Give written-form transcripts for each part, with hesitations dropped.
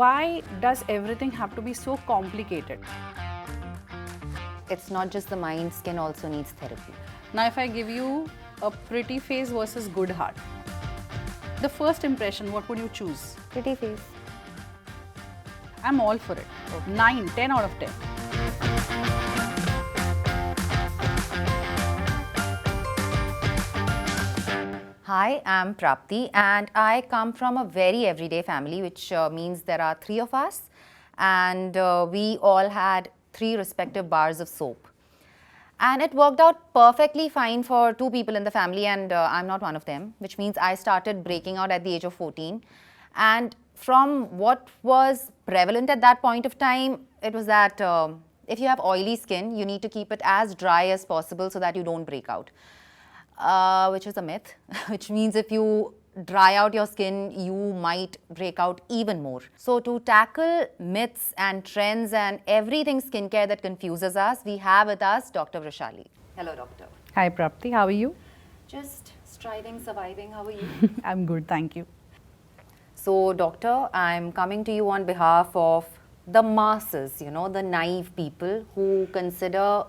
Why does everything have to be so complicated? It's not just the mind, skin also needs therapy. Now if I give you a pretty face versus good heart, the first impression, what would you choose? Pretty face. I'm all for it. 9, 10 out of 10. Hi, I'm Prapti and I come from a very everyday family, which means there are 3 of us and we all had 3 respective bars of soap. And it worked out perfectly fine for 2 people in the family and I'm not one of them, which means I started breaking out at the age of 14. And from what was prevalent at that point of time, it was that if you have oily skin, you need to keep it as dry as possible so that you don't break out. Which is a myth, which means if you dry out your skin, you might break out even more. So to tackle myths and trends and everything skincare that confuses us, we have with us Dr. Vrushali. Hello, doctor. Hi Prapti, how are you? Just striving, surviving. How are you? I'm good, thank you. So, doctor, I'm coming to you on behalf of the masses, you know, the naive people who consider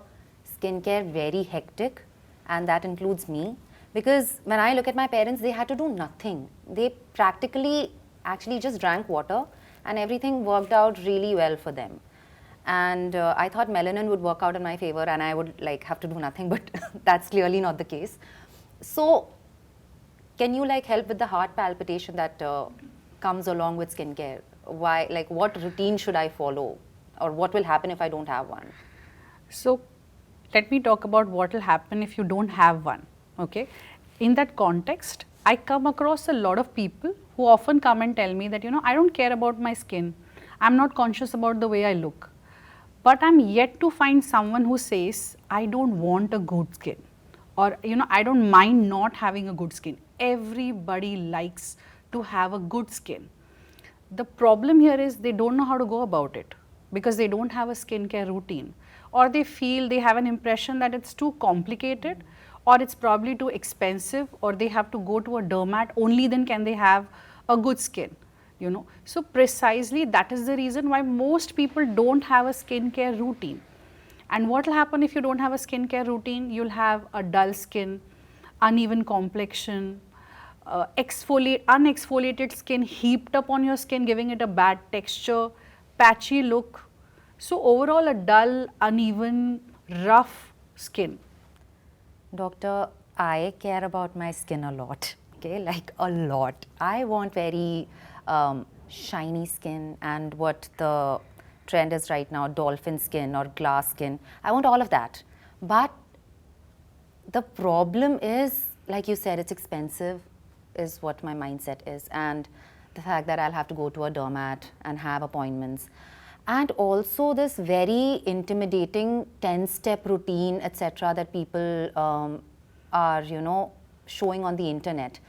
skincare very hectic. And that includes me, because when I look at my parents, they had to do nothing. They practically actually just drank water and everything worked out really well for them. And I thought melanin would work out in my favor and I would have to do nothing, but that's clearly not the case. So can you help with the heart palpitation that comes along with skincare? Why, what routine should I follow, or what will happen if I don't have one? So let me talk about what will happen if you don't have one, okay? In that context, I come across a lot of people who often come and tell me that, I don't care about my skin. I'm not conscious about the way I look. But I'm yet to find someone who says, I don't want a good skin. Or, I don't mind not having a good skin. Everybody likes to have a good skin. The problem here is they don't know how to go about it because they don't have a skincare routine. Or they feel, they have an impression that it's too complicated, or it's probably too expensive, or they have to go to a dermat, only then can they have a good skin, So precisely that is the reason why most people don't have a skincare routine. And what will happen if you don't have a skincare routine? You'll have a dull skin, uneven complexion, unexfoliated skin heaped up on your skin, giving it a bad texture, patchy look. So overall a dull, uneven, rough skin. Doctor, I care about my skin a lot, okay, a lot. I want very shiny skin and what the trend is right now, dolphin skin or glass skin. I want all of that. But the problem is, like you said, it's expensive is what my mindset is, and the fact that I'll have to go to a dermat and have appointments. And also this very intimidating 10-step routine, etc., that people are, showing on the internet.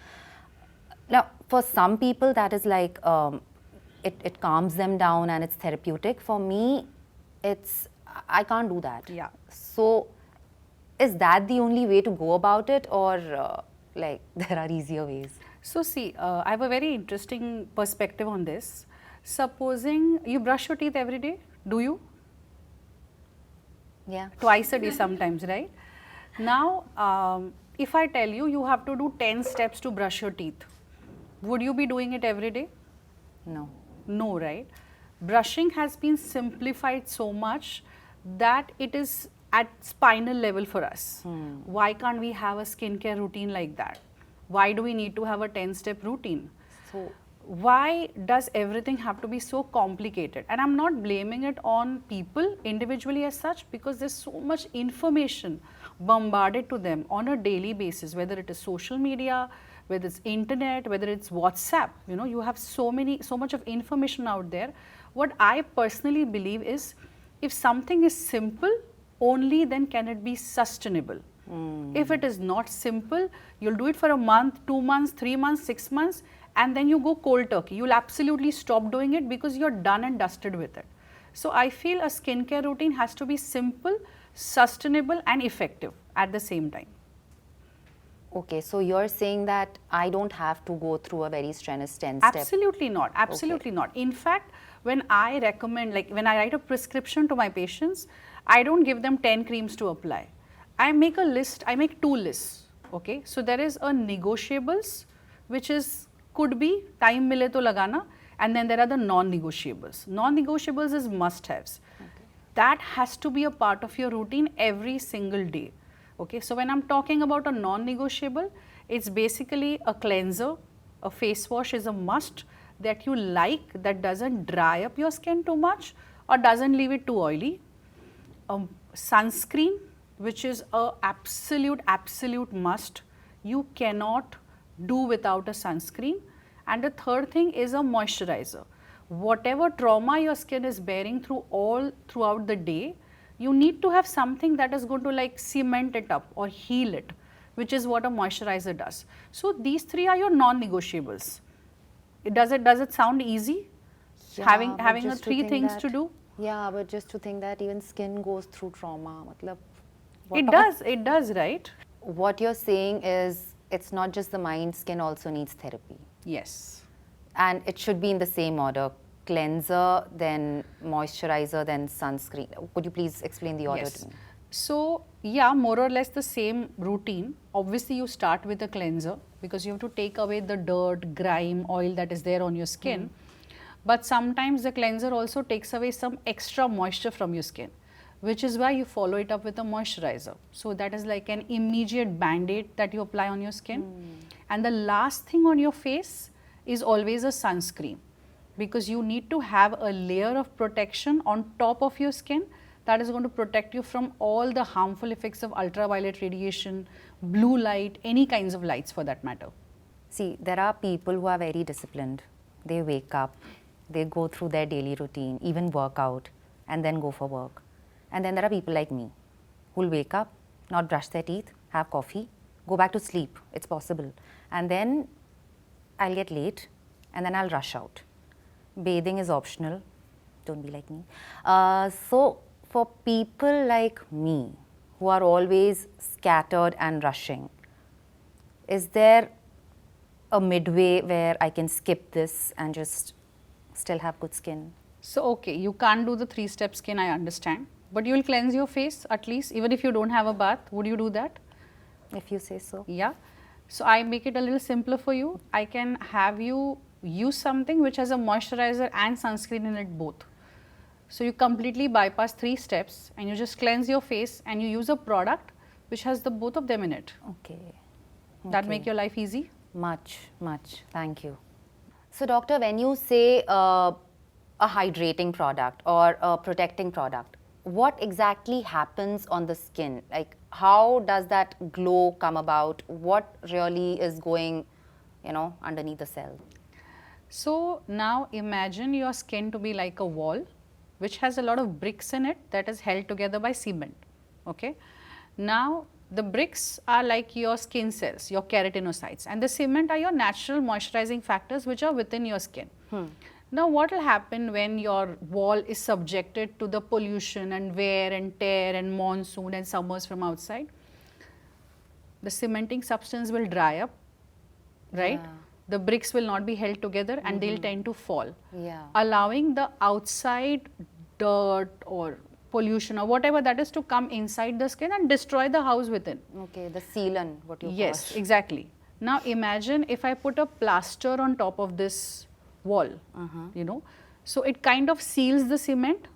Now, for some people, that is it calms them down and it's therapeutic. For me, I can't do that. Yeah. So, is that the only way to go about it, or there are easier ways? So see, I have a very interesting perspective on this. Supposing you brush your teeth every day, do you? Yeah. Twice a day sometimes, right? Now, if I tell you, you have to do 10 steps to brush your teeth, would you be doing it every day? No. No, right? Brushing has been simplified so much that it is at spinal level for us. Why can't we have a skincare routine like that? Why do we need to have a 10-step routine? So, why does everything have to be so complicated? And I'm not blaming it on people individually as such, because there's so much information bombarded to them on a daily basis, whether it is social media, whether it's internet, whether it's WhatsApp. You have so much of information out there. What I personally believe is, if something is simple, only then can it be sustainable. If it is not simple, you'll do it for a month, 2 months, 3 months, 6 months, and then you go cold turkey. You'll absolutely stop doing it because you're done and dusted with it. So I feel a skincare routine has to be simple, sustainable and effective at the same time. Okay, so you're saying that I don't have to go through a very strenuous 10-step. Absolutely not. Absolutely not. In fact, when I recommend, like when I write a prescription to my patients, I don't give them 10 creams to apply. I make a list, I make 2 lists. Okay. So there is a negotiables, which is could be time mile to lagana, and then there are the non-negotiables. Non-negotiables is must-haves. Okay. That has to be a part of your routine every single day. Okay. So when I'm talking about a non-negotiable, it's basically a cleanser. A face wash is a must that you like, that doesn't dry up your skin too much or doesn't leave it too oily. Sunscreen, which is a absolute must. You cannot do without a sunscreen. And the third thing is a moisturizer. Whatever trauma your skin is bearing throughout the day, you need to have something that is going to like cement it up or heal it, which is what a moisturizer does. So these 3 are your non-negotiables. Does it sound easy? Yeah, having but a just 3 things that, to do? Yeah, but just to think that even skin goes through trauma. Matlab, It does, right? What you're saying is it's not just the mind, skin also needs therapy. Yes. And it should be in the same order. Cleanser, then moisturizer, then sunscreen. Could you please explain the order to me? So, yeah, more or less the same routine. Obviously, you start with a cleanser because you have to take away the dirt, grime, oil that is there on your skin. But sometimes the cleanser also takes away some extra moisture from your skin, which is why you follow it up with a moisturizer. So that is like an immediate band-aid that you apply on your skin. And the last thing on your face is always a sunscreen, because you need to have a layer of protection on top of your skin that is going to protect you from all the harmful effects of ultraviolet radiation, blue light, any kinds of lights for that matter. See, there are people who are very disciplined. They wake up, they go through their daily routine, even work out, and then go for work. And then there are people like me who will wake up, not brush their teeth, have coffee, go back to sleep. It's possible. And then I'll get late and then I'll rush out. Bathing is optional. Don't be like me. So for people like me who are always scattered and rushing, is there a midway where I can skip this and just still have good skin? So, okay, you can't do the 3-step skin, I understand. But you will cleanse your face at least, even if you don't have a bath. Would you do that? If you say so. Yeah. So, I make it a little simpler for you. I can have you use something which has a moisturizer and sunscreen in it both. So, you completely bypass 3 steps and you just cleanse your face and you use a product which has the both of them in it. Okay. That make your life easy? Much. Thank you. So, doctor, when you say a hydrating product or a protecting product, what exactly happens on the skin? Like, how does that glow come about? What really is going, underneath the cell? So, now imagine your skin to be like a wall which has a lot of bricks in it that is held together by cement. Okay. Now, the bricks are like your skin cells, your keratinocytes, and the cement are your natural moisturizing factors which are within your skin. Now, what will happen when your wall is subjected to the pollution and wear and tear and monsoon and summers from outside? The cementing substance will dry up, right? Yeah. The bricks will not be held together and they'll tend to fall, Yeah. allowing the outside dirt or pollution or whatever that is to come inside the skin and destroy the house within. Okay, the sealant, what you call. Yes, exactly. Now imagine if I put a plaster on top of this wall, so it kind of seals the cement,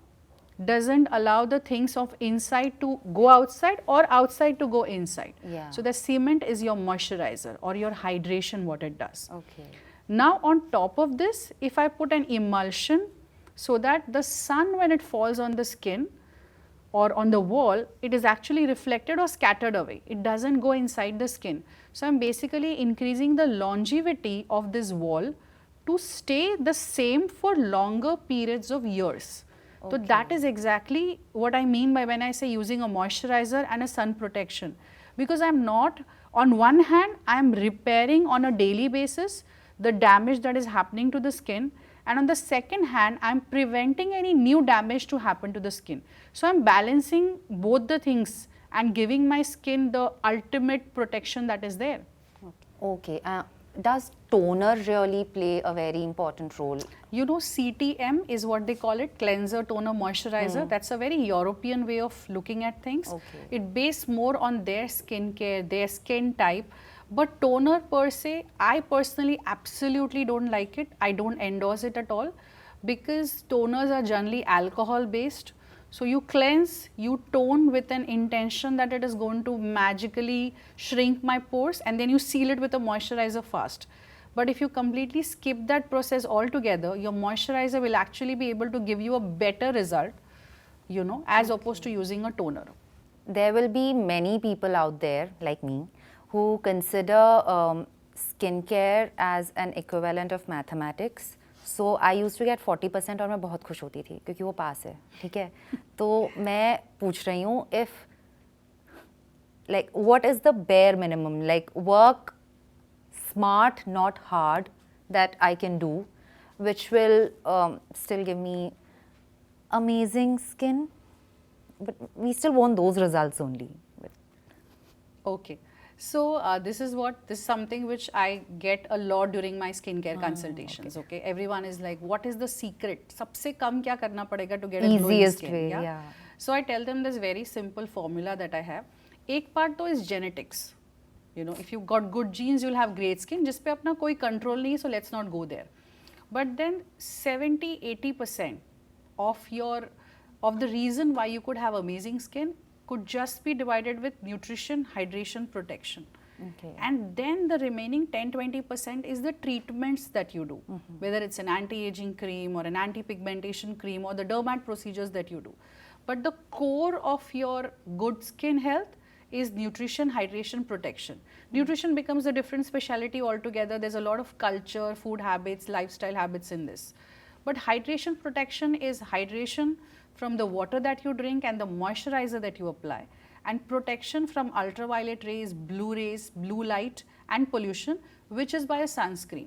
doesn't allow the things of inside to go outside or outside to go inside. Yeah. So the cement is your moisturizer or your hydration, what it does. Okay. Now on top of this, if I put an emulsion so that the sun, when it falls on the skin or on the wall, it is actually reflected or scattered away. It doesn't go inside the skin. So I'm basically increasing the longevity of this wall to stay the same for longer periods of years. So that is exactly what I mean by when I say using a moisturizer and a sun protection. Because I'm not, on one hand, I'm repairing on a daily basis the damage that is happening to the skin, and on the second hand, I'm preventing any new damage to happen to the skin. So I'm balancing both the things and giving my skin the ultimate protection that is there. Okay. Does toner really play a very important role? You know, CTM is what they call it, cleanser, toner, moisturizer. That's a very European way of looking at things. Okay. It based more on their skincare, their skin type. But toner per se, I personally absolutely don't like it. I don't endorse it at all because toners are generally alcohol based. So you cleanse, you tone with an intention that it is going to magically shrink my pores, and then you seal it with a moisturizer fast. But if you completely skip that process altogether, your moisturizer will actually be able to give you a better result, you know, as opposed to using a toner. There will be many people out there like me who consider skincare as an equivalent of mathematics. So I used to get 40% और मैं बहुत खुश होती थी क्योंकि वो पास है, ठीक है? तो मैं पूछ रही हूँ if like what is the bare minimum, like work smart not hard that I can do which will still give me amazing skin, but we still want those results only. Okay. So this is something which I get a lot during my skincare consultations. Okay. Everyone is like, what is the secret? सबसे कम क्या करना पड़ेगा to get a glowing Easiest skin? way, yeah. So I tell them this very simple formula that I have. एक part तो is genetics. You know, if you've got good genes, you'll have great skin. जिस पे अपना कोई control नहीं, so let's not go there. But then 70-80% of the reason why you could have amazing skin could just be divided with nutrition, hydration, protection. Okay. And then the remaining 10-20% is the treatments that you do, whether it's an anti-aging cream or an anti-pigmentation cream or the dermat procedures that you do. But the core of your good skin health is nutrition, hydration, protection. Nutrition becomes a different specialty altogether. There's a lot of culture, food habits, lifestyle habits in this. But hydration protection is hydration from the water that you drink and the moisturizer that you apply, and protection from ultraviolet rays, blue light and pollution, which is by a sunscreen.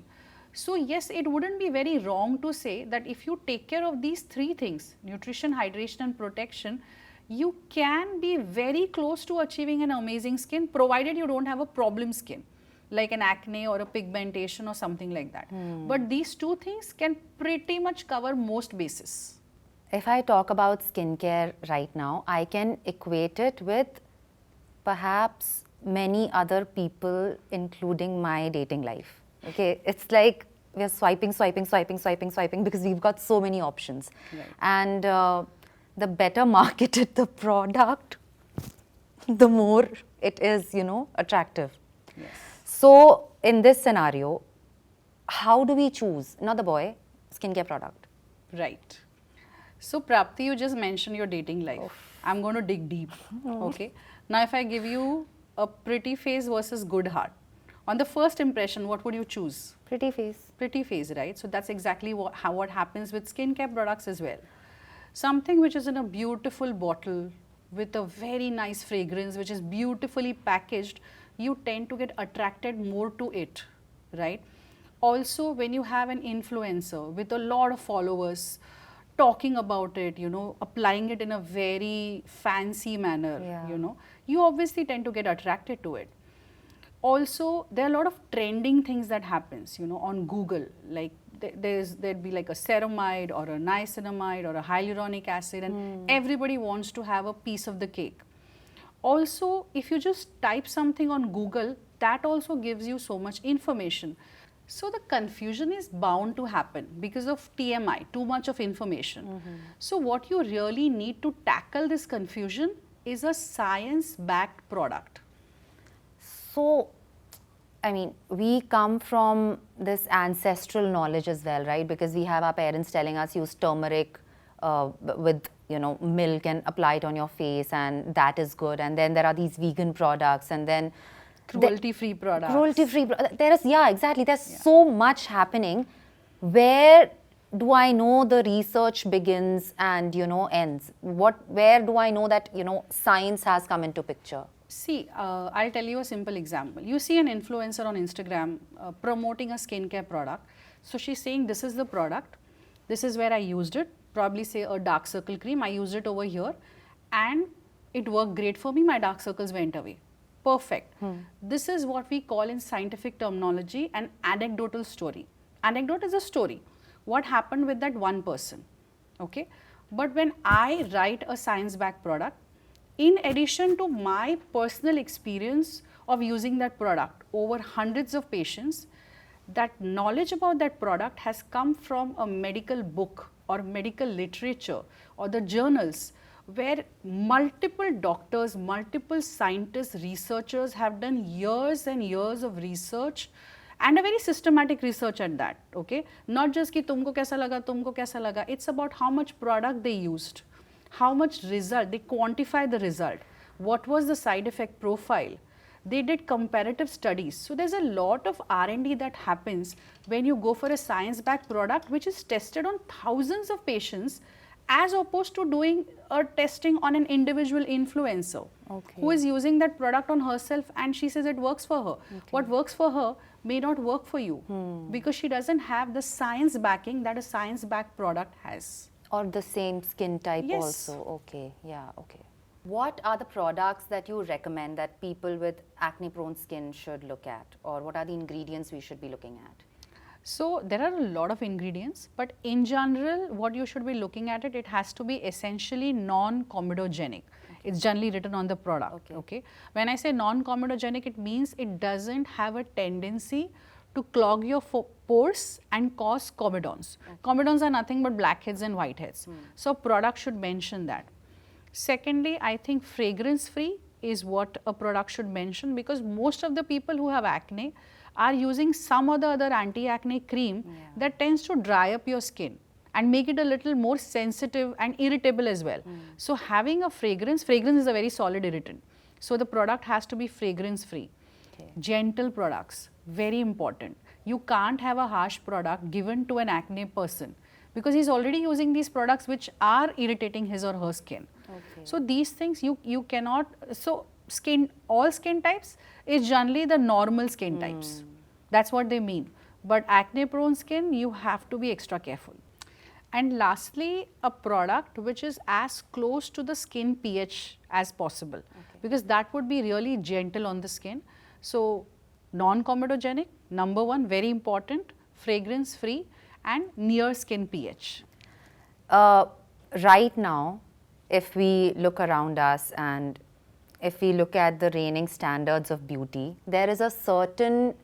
So yes, it wouldn't be very wrong to say that if you take care of these three things, nutrition, hydration and protection, you can be very close to achieving an amazing skin, provided you don't have a problem skin like an acne or a pigmentation or something like that. But these two things can pretty much cover most bases. If I talk about skincare right now, I can equate it with perhaps many other people, including my dating life. Okay, it's like we're swiping because we've got so many options. Right. And the better marketed the product, the more it is, you know, attractive. Yes. So in this scenario, how do we choose, not the boy, skincare product? Right. So Prapti, you just mentioned your dating life. I'm going to dig deep. Okay. Now if I give you a pretty face versus good heart, on the first impression, what would you choose? Pretty face. Pretty face, right? So that's exactly what happens with skincare products as well. Something which is in a beautiful bottle with a very nice fragrance, which is beautifully packaged, you tend to get attracted more to it, right? Also, when you have an influencer with a lot of followers talking about it, you know, applying it in a very fancy manner, Yeah. you know, you obviously tend to get attracted to it. Also, there are a lot of trending things that happens, you know, on Google, like there'd be like a ceramide or a niacinamide or a hyaluronic acid, and everybody wants to have a piece of the cake. Also, if you just type something on Google, that also gives you so much information. So the confusion is bound to happen because of TMI, too much of information. So what you really need to tackle this confusion is a science-backed product. So, I mean, we come from this ancestral knowledge as well, right? Because we have our parents telling us use turmeric with, you know, milk and apply it on your face, and that is good. And then there are these vegan products, and then Cruelty-free products. Cruelty-free. There is, yeah, exactly. There's so much happening. Where do I know the research begins and, you know, ends? Where do I know that, you know, science has come into picture? See, I'll tell you a simple example. You see an influencer on Instagram promoting a skincare product. So she's saying, this is the product. This is where I used it. Probably say a dark circle cream. I used it over here. And it worked great for me, my dark circles went away. Perfect. This is what we call in scientific terminology an anecdotal story. Anecdote is a story. What happened with that one person, okay? But when I write a science-backed product, in addition to my personal experience of using that product over hundreds of patients, that knowledge about that product has come from a medical book or medical literature or the journals where multiple doctors, multiple scientists, researchers have done years and years of research and a very systematic research at that, okay? Not just ki tumko kaisa laga, it's about how much product they used, how much result, they quantify the result, what was the side effect profile. They did comparative studies. So there's a lot of R&D that happens when you go for a science-backed product which is tested on thousands of patients as opposed to doing a testing on an individual influencer who is using that product on herself and she says it works for her. What works for her may not work for you because she doesn't have the science backing that a science-backed product has. Or the same skin type Yes. also. Okay, yeah, okay. What are the products that you recommend that people with acne-prone skin should look at, or what are the ingredients we should be looking at? So there are a lot of ingredients, but in general, what you should be looking at it has to be essentially non-comedogenic. It's generally written on the product. Okay. When I say non-comedogenic, it means it doesn't have a tendency to clog your pores and cause comedons. Comedons are nothing but blackheads and whiteheads. So product should mention that. Secondly, I think fragrance free is what a product should mention because most of the people who have acne are using some or the other anti-acne cream that tends to dry up your skin and make it a little more sensitive and irritable as well. So having a fragrance is a very solid irritant. So the product has to be fragrance free. Gentle products, very important. You can't have a harsh product given to an acne person because he's already using these products which are irritating his or her skin. So these things you cannot, so all skin types is generally the normal skin types. That's what they mean. But acne prone skin, you have to be extra careful. And lastly, a product which is as close to the skin pH as possible because that would be really gentle on the skin. So non-comedogenic, number one, very important, fragrance free and near skin pH. Right now, if we look around us and if we look at the reigning standards of beauty, there is a certain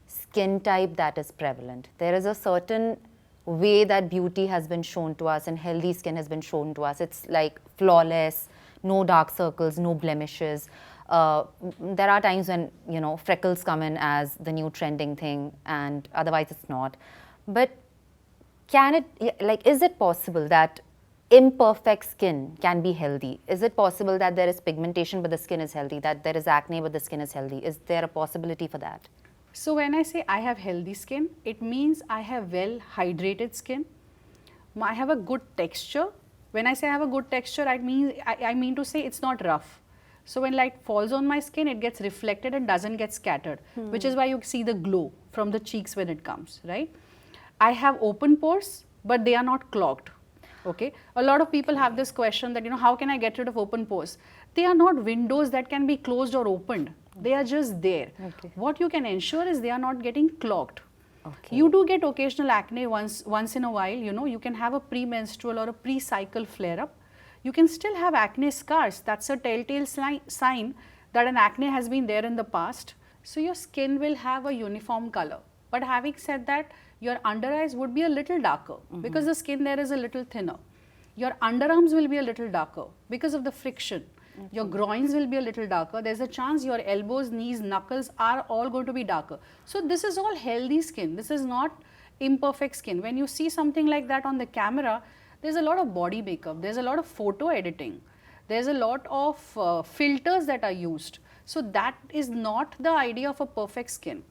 skin type that is prevalent. There is a certain way that beauty has been shown to us and healthy skin has been shown to us. It's like flawless, no dark circles, no blemishes. There are times when, you know, freckles come in as the new trending thing and otherwise it's not. But can it, like, is it possible that imperfect skin can be healthy? Is it possible that there is pigmentation but the skin is healthy, that there is acne but the skin is healthy? Is there a possibility for that? So when I say I have healthy skin, it means I have well hydrated skin. I have a good texture. When I say I have a good texture, I mean to say it's not rough. So when light falls on my skin, it gets reflected and doesn't get scattered, which is why you see the glow from the cheeks when it comes, right? I have open pores, but they are not clogged. Okay, a lot of people have this question that, you know, how can I get rid of open pores? They are not windows that can be closed or opened. They are just there. What you can ensure is they are not getting clogged. You do get occasional acne once in a while, you know, you can have a premenstrual or a pre-cycle flare-up. You can still have acne scars. That's a telltale sign that an acne has been there in the past. So your skin will have a uniform color. But having said that, your under eyes would be a little darker because the skin there is a little thinner. Your underarms will be a little darker because of the friction. Your groins will be a little darker. There's a chance your elbows, knees, knuckles are all going to be darker. So this is all healthy skin. This is not imperfect skin. When you see something like that on the camera, there's a lot of body makeup. There's a lot of photo editing. There's a lot of filters that are used. So that is not the idea of a perfect skin.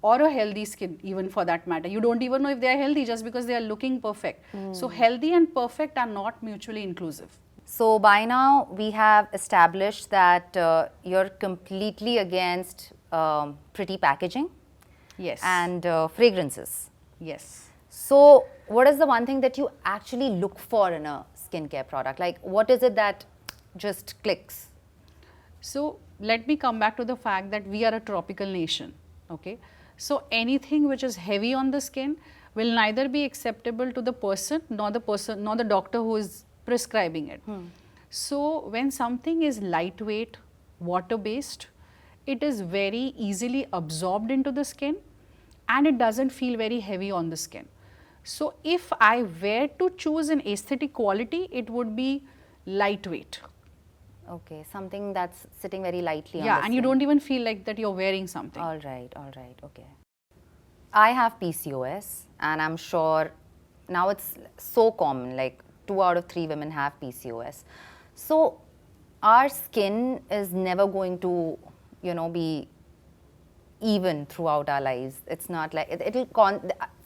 Or a healthy skin, even for that matter. You don't even know if they are healthy just because they are looking perfect. So healthy and perfect are not mutually inclusive. So by now we have established that you're completely against pretty packaging. Yes. And fragrances. Yes. So what is the one thing that you actually look for in a skincare product? Like, what is it that just clicks? So let me come back to the fact that we are a tropical nation, okay? So anything which is heavy on the skin will neither be acceptable to the person nor the doctor who is prescribing it. So when something is lightweight, water based, it is very easily absorbed into the skin and it doesn't feel very heavy on the skin. So if I were to choose an aesthetic quality, it would be lightweight. Okay, something that's sitting very lightly on the Yeah, and skin. you don't even feel like that you're wearing something. All right, okay. I have PCOS, and I'm sure now it's so common, like 2 out of 3 women have PCOS. So our skin is never going to, you know, be even throughout our lives. It's not like,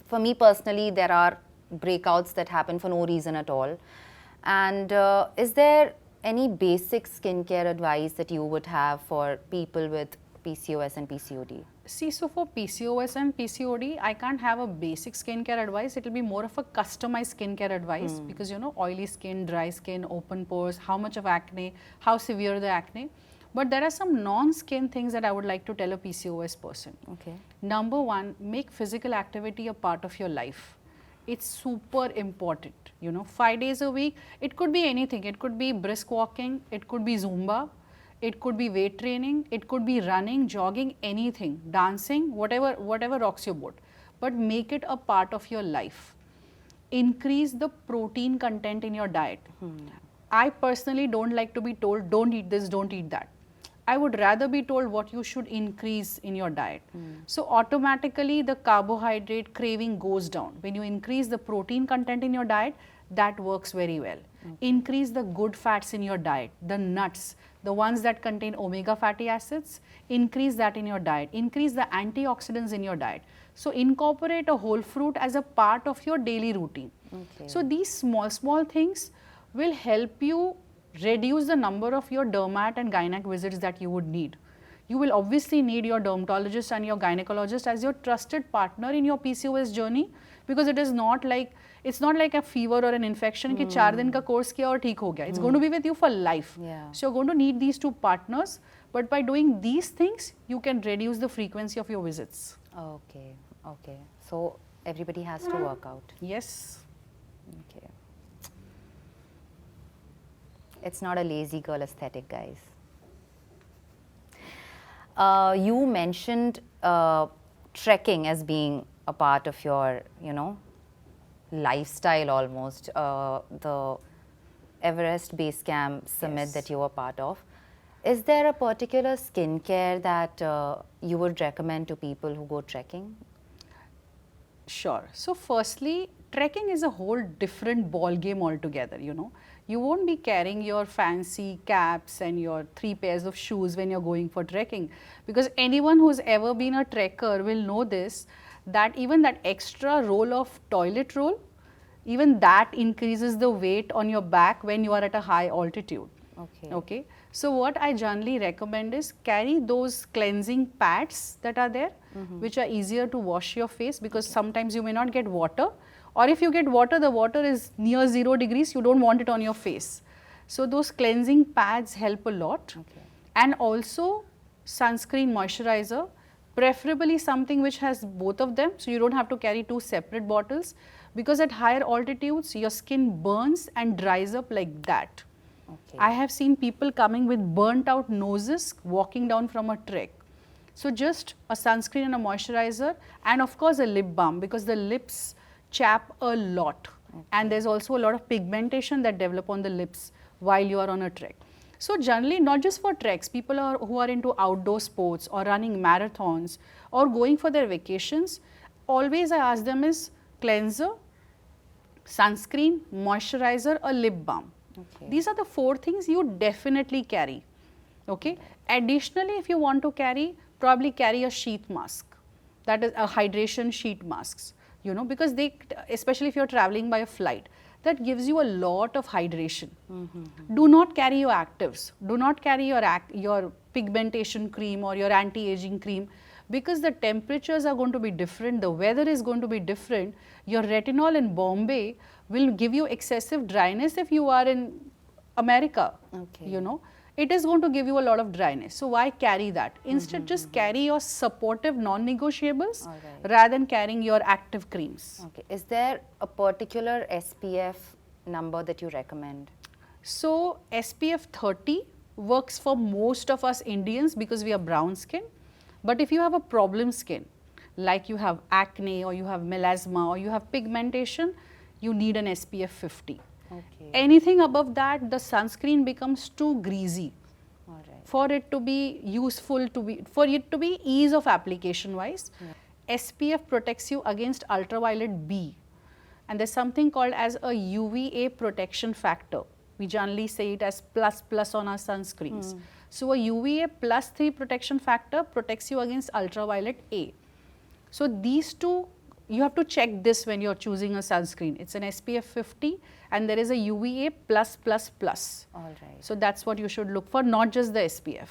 for me personally, there are breakouts that happen for no reason at all. And is there any basic skincare advice that you would have for people with PCOS and PCOD? See, so for PCOS and PCOD, I can't have a basic skincare advice. It will be more of a customized skincare advice because, you know, oily skin, dry skin, open pores, how much of acne, how severe the acne. But there are some non-skin things that I would like to tell a PCOS person. Okay. Number one, make physical activity a part of your life. It's super important, you know, 5 days a week. It could be anything. It could be brisk walking, it could be Zumba, it could be weight training, it could be running, jogging, anything, dancing, whatever rocks your boat. But make it a part of your life. Increase the protein content in your diet. I personally don't like to be told, don't eat this, don't eat that. I would rather be told what you should increase in your diet. So automatically the carbohydrate craving goes down. When you increase the protein content in your diet, that works very well. Increase the good fats in your diet, the nuts, the ones that contain omega fatty acids, increase that in your diet. Increase the antioxidants in your diet. So incorporate a whole fruit as a part of your daily routine. Okay. So these small things will help you reduce the number of your dermat and gynec visits that you would need. You will obviously need your dermatologist and your gynecologist as your trusted partner in your PCOS journey, because it is not like, it's not like a fever or an infection कि 4 दिन का course किया और ठीक हो गया. It's going to be with you for life. Yeah. So you're going to need these two partners, but by doing these things, you can reduce the frequency of your visits. Okay, okay. So everybody has to work out. Yes. Okay. It's not a lazy girl aesthetic, guys. You mentioned trekking as being a part of your, you know, lifestyle almost. The Everest Base Camp summit Yes. that you were part of. Is there a particular skincare that you would recommend to people who go trekking? Sure. So firstly, trekking is a whole different ball game altogether, you know. You won't be carrying your fancy caps and your 3 pairs of shoes when you're going for trekking, because anyone who's ever been a trekker will know this, that even that extra roll of toilet roll, even that increases the weight on your back when you are at a high altitude. Okay. Okay. So what I generally recommend is carry those cleansing pads that are there, which are easier to wash your face, because sometimes you may not get water, or if you get water, the water is near 0 degrees, you don't want it on your face. So those cleansing pads help a lot. Okay. And also sunscreen, moisturizer, preferably something which has both of them, so you don't have to carry 2 separate bottles, because at higher altitudes your skin burns and dries up like that. Okay. I have seen people coming with burnt out noses walking down from a trek. So just a sunscreen and a moisturizer, and of course a lip balm, because the lips chap a lot. And there's also a lot of pigmentation that develop on the lips while you are on a trek. So generally, not just for treks, people who are into outdoor sports or running marathons or going for their vacations, always I ask them is cleanser, sunscreen, moisturizer, a lip balm. Okay. These are the 4 things you definitely carry. Okay. Additionally, if you want to carry, probably carry a sheath mask, that is a hydration sheet masks, you know, because they, especially if you're traveling by a flight, that gives you a lot of hydration. Do not carry your actives. Do not carry your pigmentation cream or your anti-aging cream, because the temperatures are going to be different, the weather is going to be different. Your retinol in Bombay will give you excessive dryness if you are in America, Okay. you know, it is going to give you a lot of dryness. So why carry that? Instead, just carry your supportive non-negotiables Alright. rather than carrying your active creams. Okay. Is there a particular SPF number that you recommend? So SPF 30 works for most of us Indians because we are brown skin. But if you have a problem skin, like you have acne or you have melasma or you have pigmentation, you need an SPF 50. Okay. Anything above that, the sunscreen becomes too greasy. All right. For it to be useful, for it to be ease of application wise, SPF protects you against ultraviolet B, and there's something called as a UVA protection factor. We generally say it as plus on our sunscreens. So a UVA plus 3 protection factor protects you against ultraviolet A. So these two, you have to check this when you're choosing a sunscreen. It's an SPF 50 and there is a UVA plus. All right. So that's what you should look for, not just the SPF.